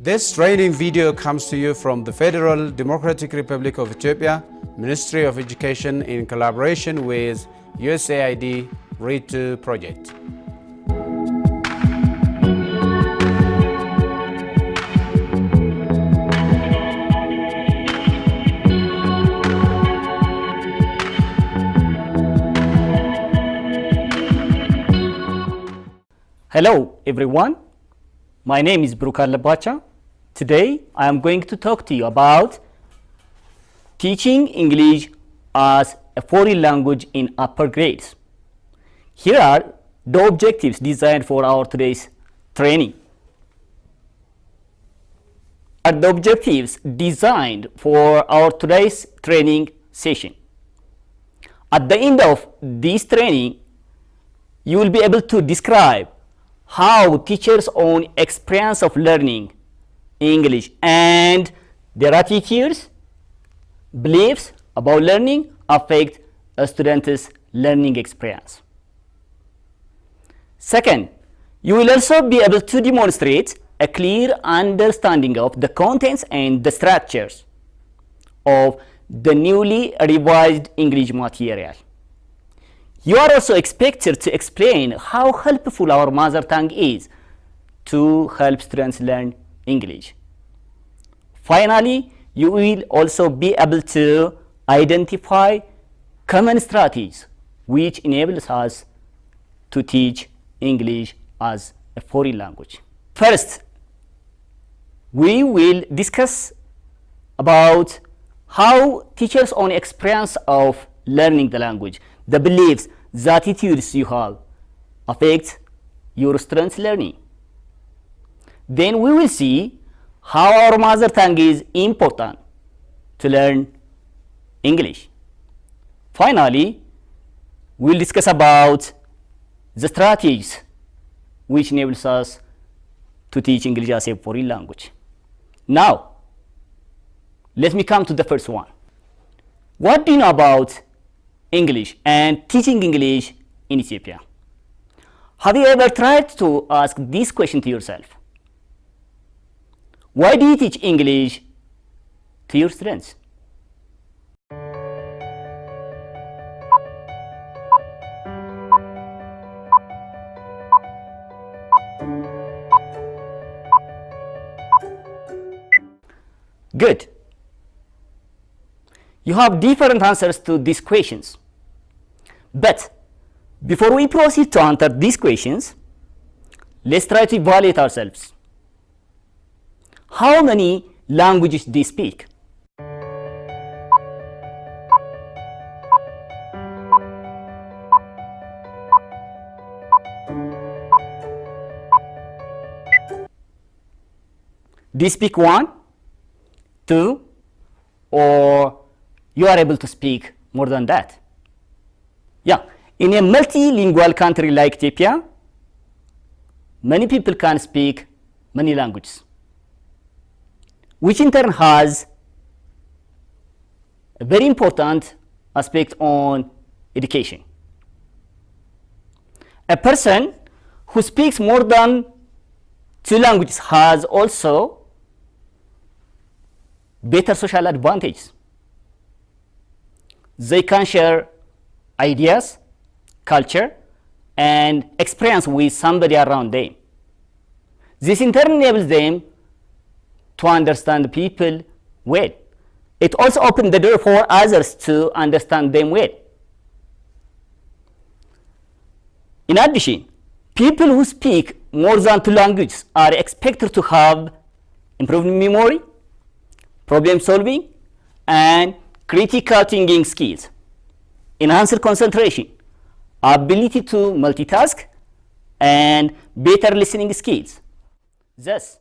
This training video comes to you from the Federal Democratic Republic of Ethiopia, Ministry of Education in collaboration with USAID Read2 project. Hello everyone, my name is Brukar Labacha. Today I am going to talk to you about teaching English as a foreign language in upper grades. Here are the objectives designed for our today's training. The objectives designed for our today's training session. At the end of this training, you will be able to describe how teachers' own experience of learning English and their attitudes, beliefs about learning affect a student's learning experience. Second, you will also be able to demonstrate a clear understanding of the contents and the structures of the newly revised English material. You are also expected to explain how helpful our mother tongue is to help students learn English. Finally, you will also be able to identify common strategies which enables us to teach English as a foreign language. First, we will discuss about how teachers' own experience of learning the language, the beliefs, the attitudes you have affect your students' learning. Then we will see how our mother tongue is important to learn English. Finally, we will discuss about the strategies which enables us to teach English as a foreign language. Now, let me come to the first one. What do you know about English and teaching English in Ethiopia? Have you ever tried to ask this question to yourself? Why do you teach English to your students? Good. You have different answers to these questions. But before we proceed to answer these questions, let's try to evaluate ourselves. How many languages do you speak? Do you speak one, two, or you are able to speak more than that? Yeah, in a multilingual country like Ethiopia, many people can speak many languages, which in turn has a very important aspect on education. A person who speaks more than two languages has also better social advantages. They can share ideas, culture, and experience with somebody around them. This in turn enables them to understand people well. It also opens the door for others to understand them well. In addition, people who speak more than two languages are expected to have improved memory, problem solving, and critical thinking skills, enhanced concentration, ability to multitask, and better listening skills. Thus,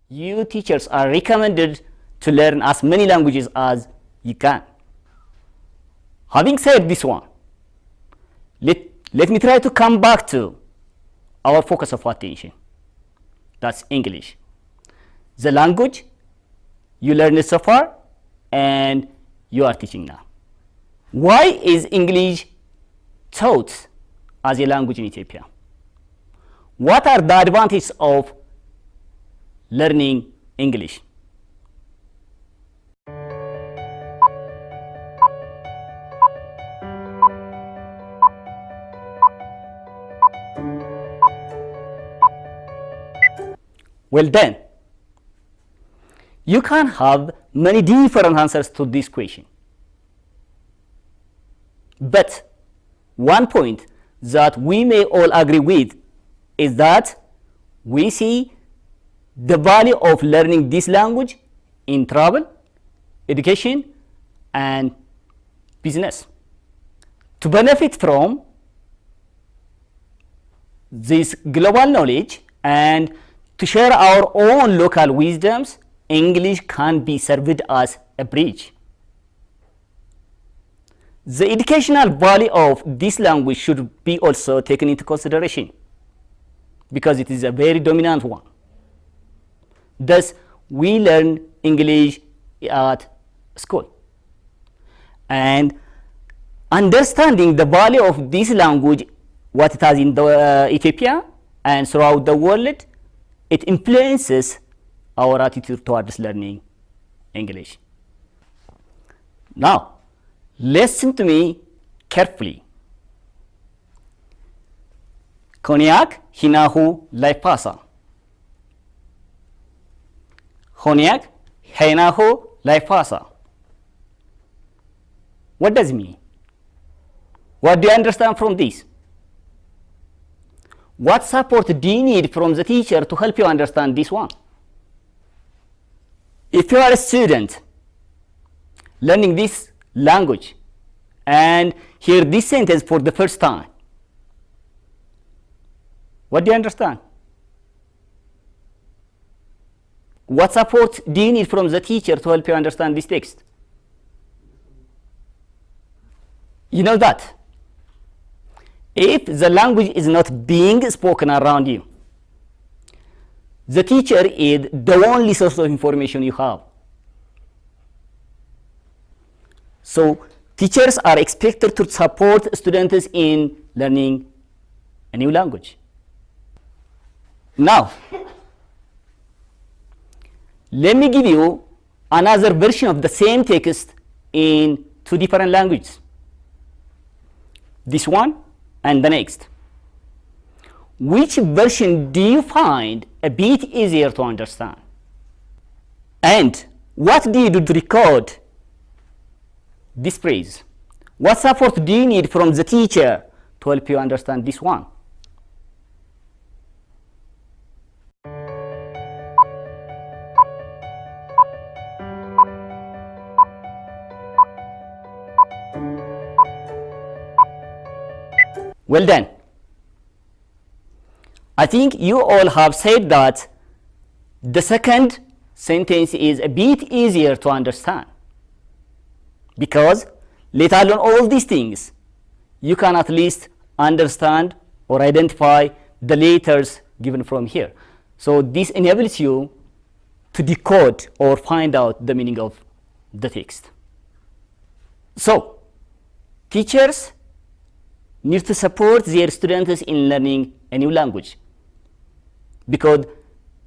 you teachers are recommended to learn as many languages as you can. Having said this one, let me try to come back to our focus of attention. That's English. The language you learned so far and you are teaching now. Why is English taught as a language in Ethiopia? What are the advantages of learning English. Well then, you can have many different answers to this question. But one point that we may all agree with is that we see the value of learning this language in travel, education, and business. To benefit from this global knowledge and to share our own local wisdoms, English can be served as a bridge. The educational value of this language should be also taken into consideration because it is a very dominant one. Thus, we learn English at school. And understanding the value of this language, what it has in Ethiopia and throughout the world, it influences our attitude towards learning English. Now, listen to me carefully. Cognac hinahu laipasa. Cognac hinahu laipasa. What does it mean? What do you understand from this? What support do you need from the teacher to help you understand this one? If you are a student learning this language and hear this sentence for the first time, what do you understand? What support do you need from the teacher to help you understand this text? You know that if the language is not being spoken around you, the teacher is the only source of information you have. So teachers are expected to support students in learning a new language. Now, let me give you another version of the same text in two different languages. This one and the next. Which version do you find a bit easier to understand? And what do you do to record this phrase? What support do you need from the teacher to help you understand this one? Well then, I think you all have said that the second sentence is a bit easier to understand because, let alone all these things, you can at least understand or identify the letters given from here. So this enables you to decode or find out the meaning of the text. So teachers need to support their students in learning a new language because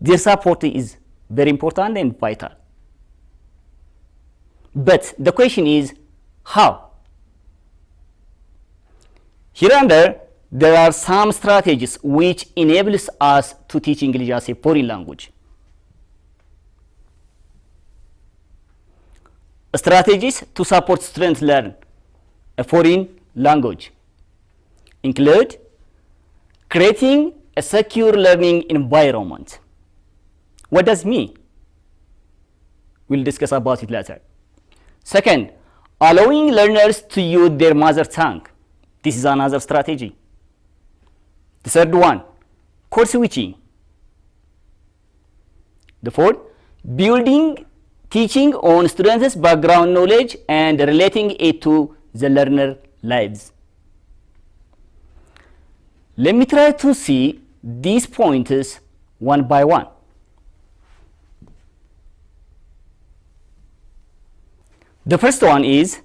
their support is very important and vital. But the question is, how? Here and there are some strategies which enables us to teach English as a foreign language. Strategies to support students learn a foreign language include creating a secure learning environment. What does it mean? We'll discuss about it later. Second, allowing learners to use their mother tongue. This is another strategy. The third one, code switching. The fourth, building teaching on students' background knowledge and relating it to the learner lives. Let me try to see these pointers one by one. The first one is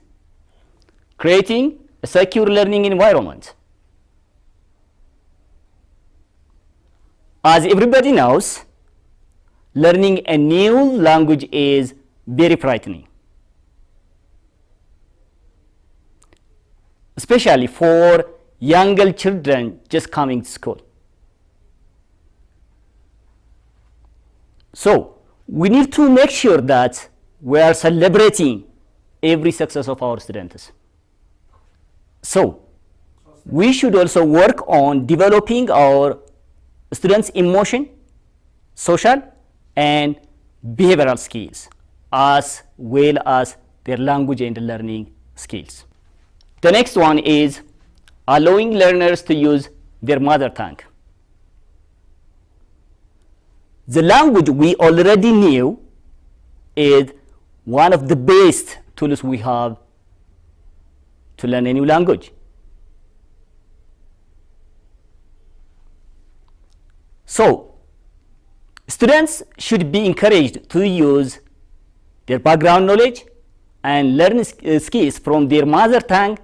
creating a secure learning environment. As everybody knows, learning a new language is very frightening, especially for younger children just coming to school. So we need to make sure that we are celebrating every success of our students. So we should also work on developing our students' emotion, social, and behavioral skills, as well as their language and learning skills. The next one is allowing learners to use their mother tongue. The language we already knew is one of the best tools we have to learn a new language. So, students should be encouraged to use their background knowledge and learn skills from their mother tongue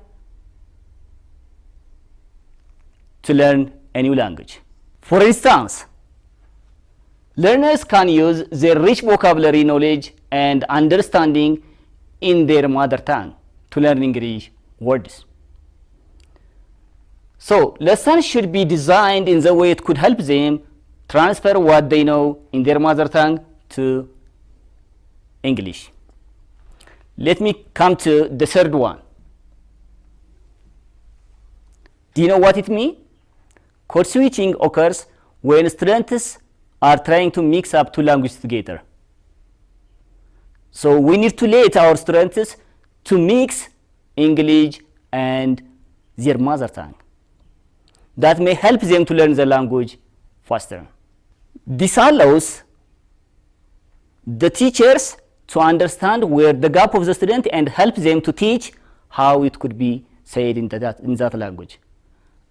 to learn a new language. For instance, learners can use their rich vocabulary knowledge and understanding in their mother tongue to learn English words. So, lessons should be designed in the way it could help them transfer what they know in their mother tongue to English. Let me come to the third one. Do you know what it means? Code switching occurs when students are trying to mix up two languages together. So we need to let our students to mix English and their mother tongue. That may help them to learn the language faster. This allows the teachers to understand where the gap of the student and help them to teach how it could be said in that language.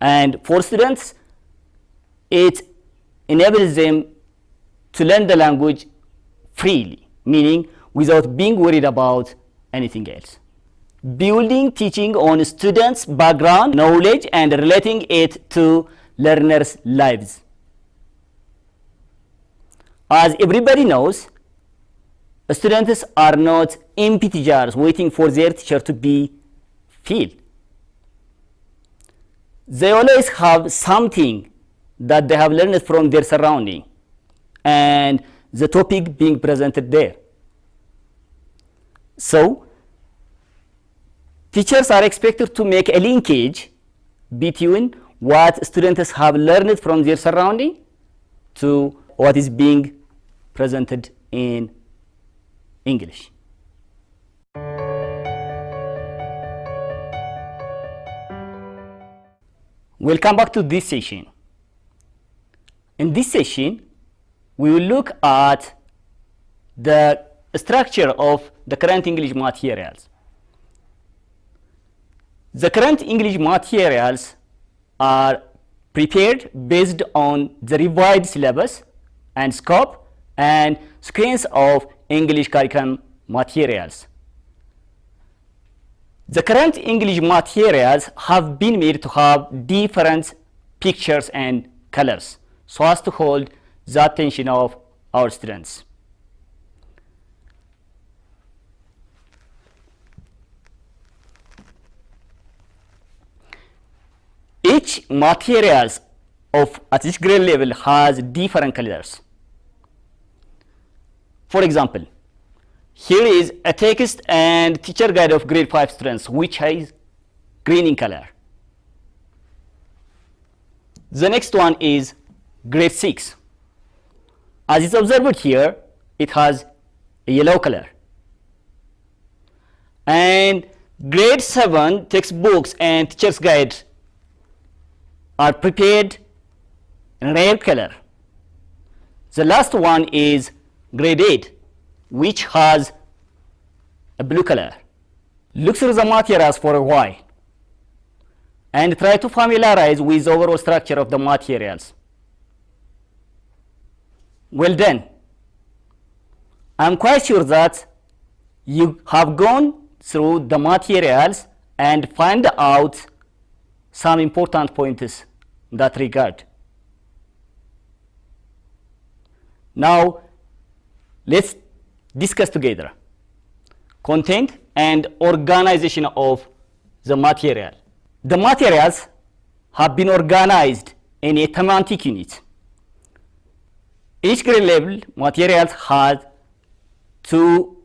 And for students, it enables them to learn the language freely, meaning without being worried about anything else. Building teaching on students' background, knowledge, and relating it to learners' lives. As everybody knows, students are not empty jars waiting for their teacher to be filled. They always have something that they have learned from their surrounding and the topic being presented there. So, teachers are expected to make a linkage between what students have learned from their surrounding to what is being presented in English. Welcome back to this session. In this session, we will look at the structure of the current English materials. The current English materials are prepared based on the revised syllabus and scope and sequence of English curriculum materials. The current English materials have been made to have different pictures and colors so as to hold the attention of our students. Each materials at each grade level has different colors. For example, here is a text and teacher guide of grade 5 students, which is green in color. The next one is grade 6. As is observed here, it has a yellow color. And grade 7 textbooks and teacher's guide are prepared in red color. The last one is grade 8, which has a blue color. Look through the materials for a while and try to familiarize with the overall structure of the materials. Well done. I'm quite sure that you have gone through the materials and find out some important points in that regard. Now, Let's discuss together content and organization of the material. The materials have been organized in a thematic unit. Each grade level materials has 2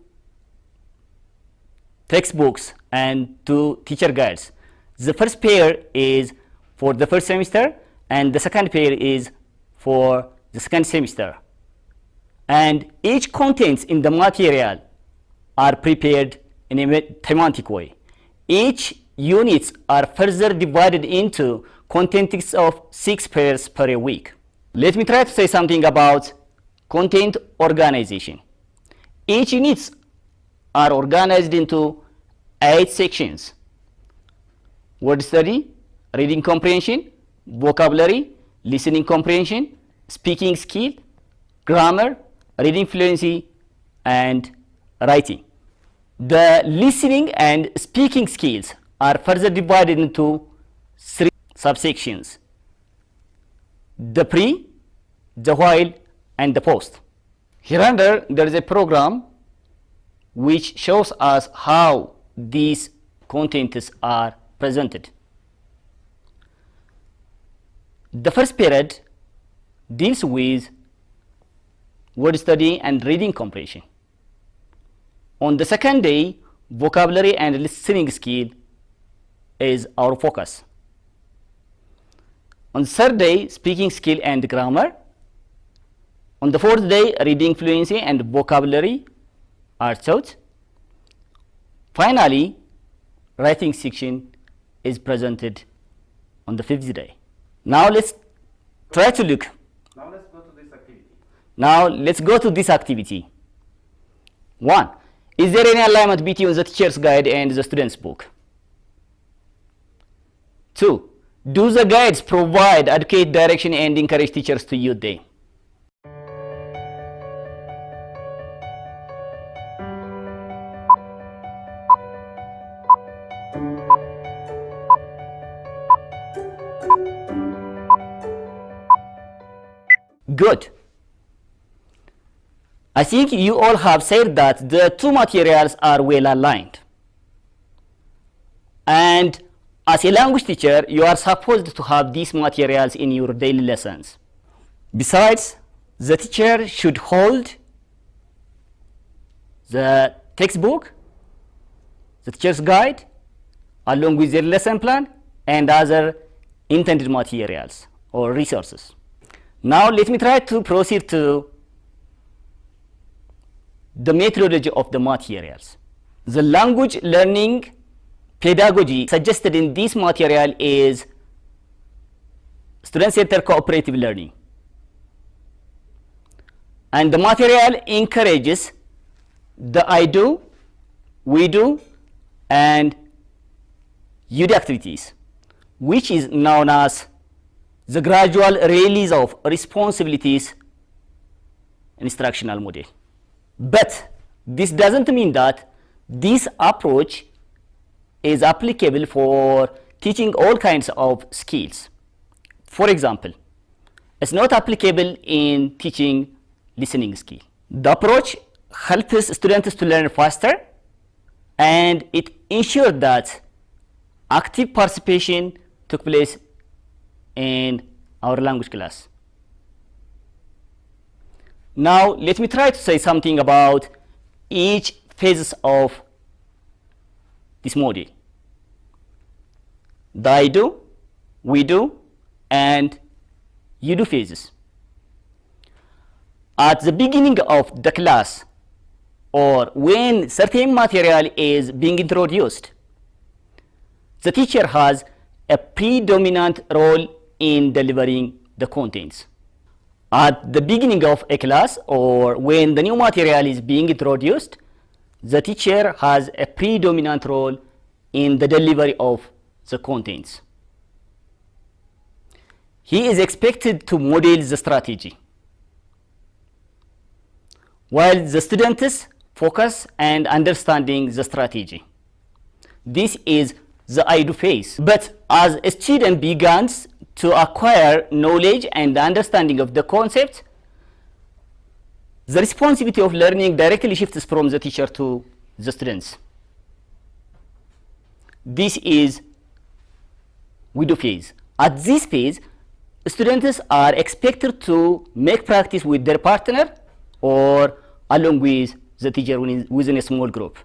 textbooks and 2 teacher guides. The first pair is for the first semester and the second pair is for the second semester. And each contents in the material are prepared in a thematic way. Each units are further divided into contents of 6 pairs per week. Let me try to say something about content organization. Each units are organized into 8 sections: word study, reading comprehension, vocabulary, listening comprehension, speaking skill, grammar, reading fluency, and writing. The listening and speaking skills are further divided into 3 subsections: the pre, the while, and the post. Hereunder, there is a program which shows us how these contents are presented. The first period deals with word study and reading comprehension. On the second day, vocabulary and listening skill is our focus. On the third day, speaking skill and grammar. On the fourth day, reading fluency and vocabulary are taught. Finally, writing section is presented on the fifth day. Now let's try to look. Now let's go to this activity. Now let's go to this activity. 1. Is there any alignment between the teacher's guide and the student's book? 2. Do the guides provide adequate direction and encourage teachers to use them? Good. I think you all have said that the 2 materials are well aligned. And as a language teacher, you are supposed to have these materials in your daily lessons. Besides, the teacher should hold the textbook, the teacher's guide, along with their lesson plan and other intended materials or resources. Now let me try to proceed to the methodology of the materials. The language learning pedagogy suggested in this material is student-centered cooperative learning. And the material encourages the I do, we do, and you do activities, which is known as the gradual release of responsibilities instructional model. But this doesn't mean that this approach is applicable for teaching all kinds of skills. For example, it's not applicable in teaching listening skill. The approach helps students to learn faster, and it ensures that active participation took place in our language class. Now let me try to say something about each phases of this module: the I do, we do, and you do phases. At the beginning of the class, or when certain material is being introduced, the teacher has a predominant role in delivering the contents. At the beginning of a class, or when the new material is being introduced, the teacher has a predominant role in the delivery of the contents. He is expected to model the strategy, while the students focus and understanding the strategy. This is the I do phase. But as a student begins to acquire knowledge and understanding of the concept, the responsibility of learning directly shifts from the teacher to the students. This is widow phase. At this phase, students are expected to make practice with their partner or along with the teacher within a small group.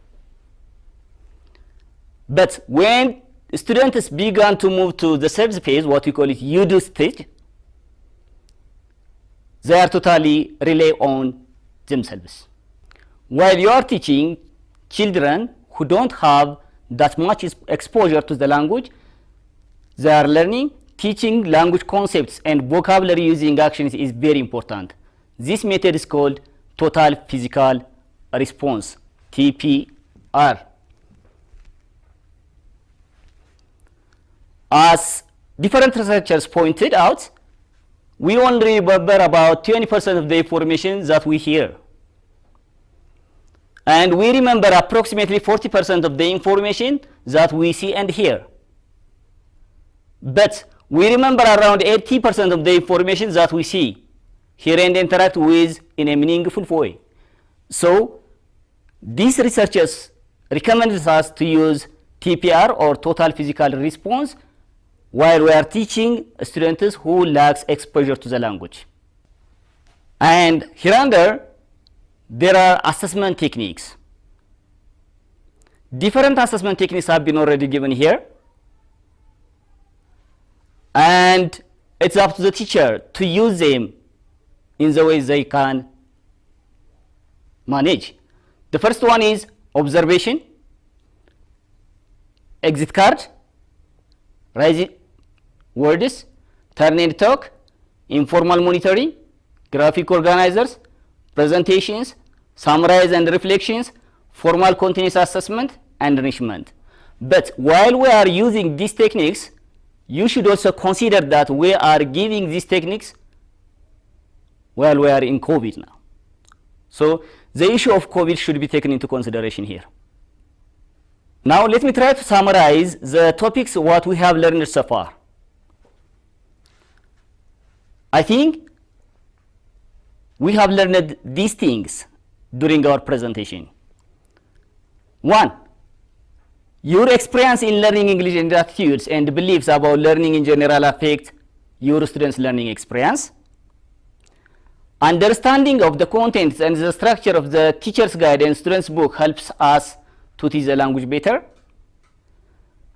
But when students began to move to the third phase, what we call it you-do stage, they are totally rely on themselves. While you are teaching children who don't have that much exposure to the language, they are learning. Teaching language concepts and vocabulary using actions is very important. This method is called total physical response, TPR. As different researchers pointed out, we only remember about 20% of the information that we hear. And we remember approximately 40% of the information that we see and hear. But we remember around 80% of the information that we see, hear and interact with in a meaningful way. So these researchers recommended us to use TPR or total physical response while we are teaching students who lacks exposure to the language. And hereunder, there are assessment techniques. Different assessment techniques have been already given here. And it's up to the teacher to use them in the ways they can manage. The first one is observation, exit card, raise words, turn and talk, informal monitoring, graphic organizers, presentations, summarize and reflections, formal continuous assessment, and enrichment. But while we are using these techniques, you should also consider that we are giving these techniques while we are in COVID now. So the issue of COVID should be taken into consideration here. Now let me try to summarize the topics what we have learned so far. I think we have learned these things during our presentation. One, your experience in learning English and attitudes and beliefs about learning in general affect your students' learning experience. Understanding of the contents and the structure of the teacher's guide and student's book helps us to teach the language better.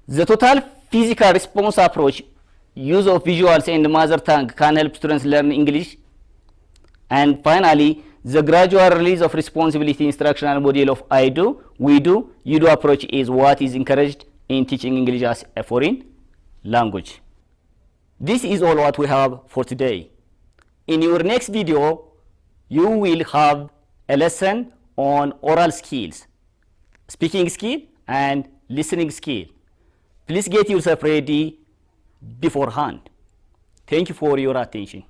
The total physical response approach, use of visuals and mother tongue, can help students learn English. And finally, the gradual release of responsibility instructional model of I do, we do, you do approach is what is encouraged in teaching English as a foreign language. This is all what we have for today. In your next video, you will have a lesson on oral skills, speaking skill and listening skill. Please get yourself ready beforehand. Thank you for your attention.